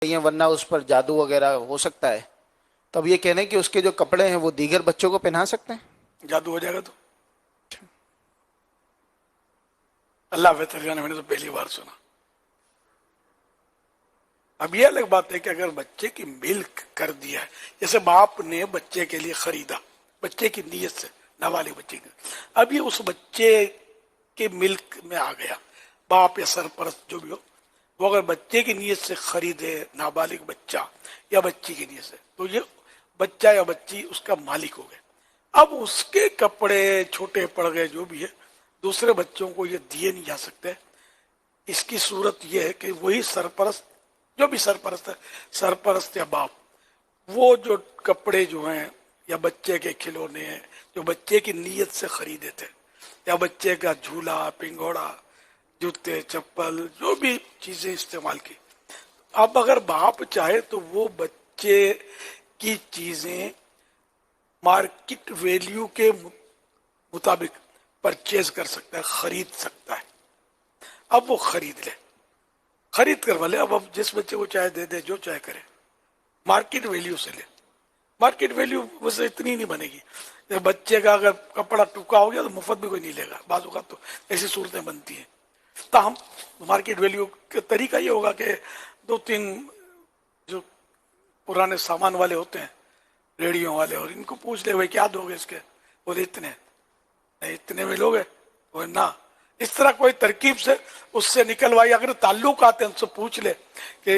ہیں ورنہ اس پر جادو وغیرہ ہو سکتا ہے. تو اب یہ کہنے کہ اس کے جو کپڑے ہیں وہ دیگر بچوں کو پہنا سکتے ہیں. جادو ہو جائے گا تو اللہ بہتر جانے. میں نے تو پہلی بار سنا. اب یہ الگ بات ہے کہ اگر بچے کی ملک کر دیا ہے، جیسے باپ نے بچے کے لیے خریدا بچے کی نیت سے، نابالغ بچے کی، اب یہ اس بچے کے ملک میں آ گیا، باپ یا سرپرست جو بھی ہو، وہ اگر بچے کی نیت سے خریدے، نابالغ بچہ یا بچی کی نیت سے، تو یہ بچہ یا بچی اس کا مالک ہو گئے. اب اس کے کپڑے چھوٹے پڑ گئے جو بھی ہے، دوسرے بچوں کو یہ دیے نہیں جا سکتے. اس کی صورت یہ ہے کہ وہی سرپرست، جو بھی سرپرست ہے، سرپرست یا باپ، وہ جو کپڑے جو ہیں یا بچے کے کھلونے ہیں جو بچے کی نیت سے خریدے تھے، یا بچے کا جھولا، پنگوڑا، جوتے، چپل، جو بھی چیزیں استعمال کی، اب اگر باپ چاہے تو وہ بچے کی چیزیں مارکیٹ ویلیو کے مطابق پرچیز کر سکتا ہے، خرید سکتا ہے. اب وہ خرید لے، خرید کر والے اب جس بچے کو چاہے دے دے، جو چاہے کرے، مارکیٹ ویلیو سے لے. مارکیٹ ویلیو ویسے اتنی نہیں بنے گی. بچے کا اگر کپڑا ٹوکا ہو گیا تو مفت بھی کوئی نہیں لے گا، بعض اوقات تو ایسی صورتیں بنتی ہیں. تاہم مارکیٹ ویلیو کا طریقہ یہ ہوگا کہ دو تین جو پرانے سامان والے ہوتے ہیں، ریڑیوں والے، اور ان کو پوچھ لے بھائی کیا دو گے اس کے، بولے اتنے، نہیں اتنے میں لوگے، وہ نہ، اس طرح کوئی ترکیب سے اس سے نکلوائی. اگر تعلق آتے ہیں ان سے پوچھ لے کہ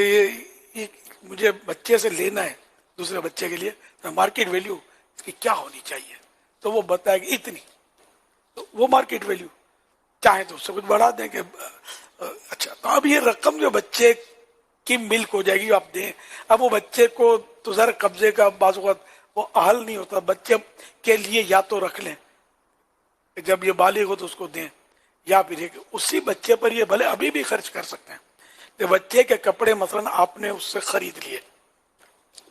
یہ مجھے بچے سے لینا ہے دوسرے بچے کے لیے، مارکیٹ ویلیو اس کی کیا ہونی چاہیے، تو وہ بتائے کہ اتنی، تو وہ مارکیٹ ویلیو. چاہیں تو اس سے کچھ بڑھا دیں کہ اچھا. تو اب یہ رقم جو بچے کی ملک ہو جائے گی آپ دیں. اب وہ بچے کو تو ذرا قبضے کا بعض اوقات وہ اہل نہیں ہوتا، بچے کے لیے یا تو رکھ لیں کہ جب یہ بالغ ہو تو اس کو دیں، یا پھر اسی بچے پر یہ بھلے ابھی بھی خرچ کر سکتے ہیں. کہ بچے کے کپڑے مثلا آپ نے اس سے خرید لیے،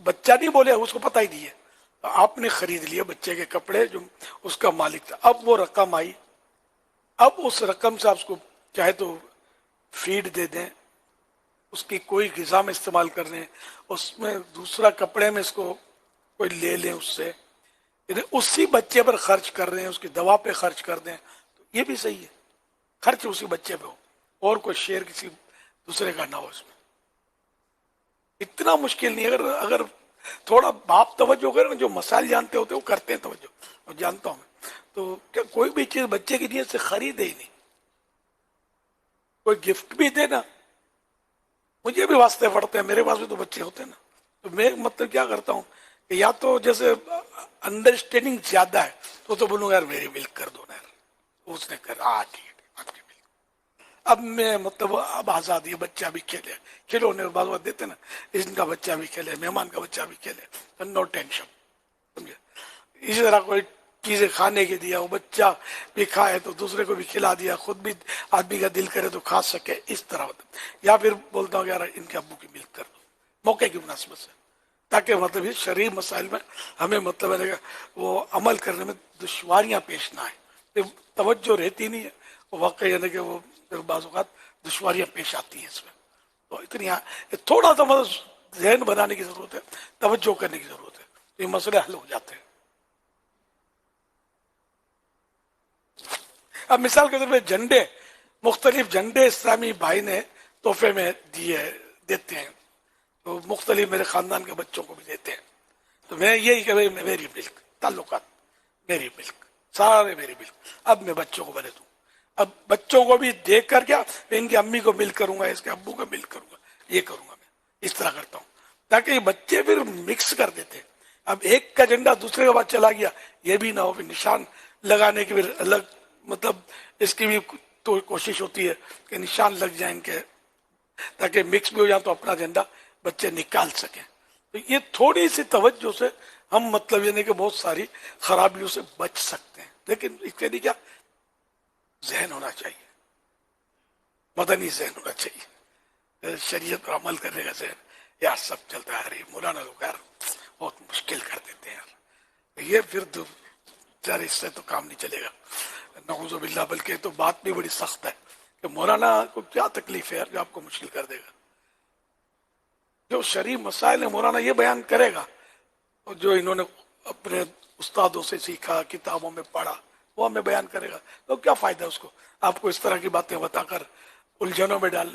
بچہ نہیں بولے، اس کو پتہ ہی نہیں ہے، آپ نے خرید لیے بچے کے کپڑے جو اس کا مالک تھا. اب وہ رقم آئی، اب اس رقم سے آپ اس کو چاہے تو فیڈ دے دیں، اس کی کوئی غذا میں استعمال کر لیں، اس میں دوسرا کپڑے میں اس کو کوئی لے لیں اس سے، یعنی اسی بچے پر خرچ کر رہے ہیں، اس کی دوا پہ خرچ کر دیں، تو یہ بھی صحیح ہے. خرچ اسی بچے پہ ہو اور کوئی شیئر کسی دوسرے کا نہ ہو اس میں. اتنا مشکل نہیں. اگر تھوڑا باپ توجہ کرے نا، جو مسائل جانتے ہوتے وہ کرتے ہیں توجہ، اور جانتا ہوں میں. تو کیا کوئی بھی چیز بچے کی نیت سے خریدے ہی نہیں. کوئی گفٹ بھی دے نا، مجھے بھی واسطے پڑتے ہیں، میرے پاس بھی تو بچے ہوتے ہیں نا، تو میں مطلب کیا کرتا ہوں کہ یا تو جیسے انڈرسٹینڈنگ زیادہ ہے تو بولوں گا یار میری ملک کر دو نا یار، اس نے کر ٹھیک ہے آپ کی ملک. اب میں مطلب اب آزادی ہے، بچہ بھی کھیلے، کھلونے بعض بات دیتے نا، ان کا بچہ بھی کھیلے، مہمان کا بچہ بھی کھیلے، نو ٹینشن. سمجھے؟ اسی طرح کوئی چیزیں کھانے کے دیا، وہ بچہ بھی کھائے تو دوسرے کو بھی کھلا دیا، خود بھی آدمی کا دل کرے تو کھا سکے، اس طرح ہوتا. یا پھر بولتا ہوں یار ان کے ابو کی ملک کر دو موقع کی مناسبت سے، تاکہ مطلب یہ شرعی مسائل میں ہمیں مطلب ہے وہ عمل کرنے میں دشواریاں پیش نہ آئے. توجہ رہتی نہیں ہے، وہ واقع یعنی کہ وہ بعض اوقات دشواریاں پیش آتی ہیں اس میں. تو اتنی تھوڑا سا مطلب ذہن بنانے کی ضرورت ہے، توجہ کرنے کی ضرورت ہے، یہ مسئلے حل ہو جاتے ہیں. اب مثال کے طور پہ جھنڈے، مختلف جھنڈے اسلامی بھائی نے تحفے میں دیتے ہیں، تو مختلف میرے خاندان کے بچوں کو بھی دیتے ہیں. تو میں یہی کہ میری ملک، تعلقات میری ملک، سارے میری ملک. اب میں بچوں کو بنے دوں، اب بچوں کو بھی دیکھ کر کیا، میں ان کی امی کو مل کروں گا، اس کے ابو کو مل کروں گا، یہ کروں گا. میں اس طرح کرتا ہوں تاکہ یہ بچے پھر مکس کر دیتے ہیں. اب ایک کا جھنڈا دوسرے کے بعد چلا گیا، یہ بھی نہ ہو، پھر نشان لگانے کی پھر الگ مطلب اس کی بھی تو کوشش ہوتی ہے کہ نشان لگ جائیں ان کے، تاکہ مکس بھی ہو جائے تو اپنا جھنڈا بچے نکال سکیں. تو یہ تھوڑی سی توجہ سے ہم مطلب یہ نہیں کہ بہت ساری خرابیوں سے بچ سکتے ہیں. لیکن اس کے لیے کیا ذہن ہونا چاہیے، مدنی ذہن ہونا چاہیے، شریعت پر عمل کرنے کا ذہن. یار سب چلتا ہے، ارے مولانا لوگ یار بہت مشکل کر دیتے ہیں یار، یہ پھر تو یار اس سے تو کام نہیں چلے گا، نعوذ باللہ. بلکہ تو بات بھی بڑی سخت ہے کہ مولانا کو کیا تکلیف ہے یار جو آپ کو مشکل کر دے گا. جو شرعی مسائل ہیں مولانا یہ بیان کرے گا، اور جو انہوں نے اپنے استادوں سے سیکھا، کتابوں میں پڑھا، وہ ہمیں بیان کرے گا، تو کیا فائدہ اس کو آپ کو اس طرح کی باتیں بتا کر الجھنوں میں ڈالنا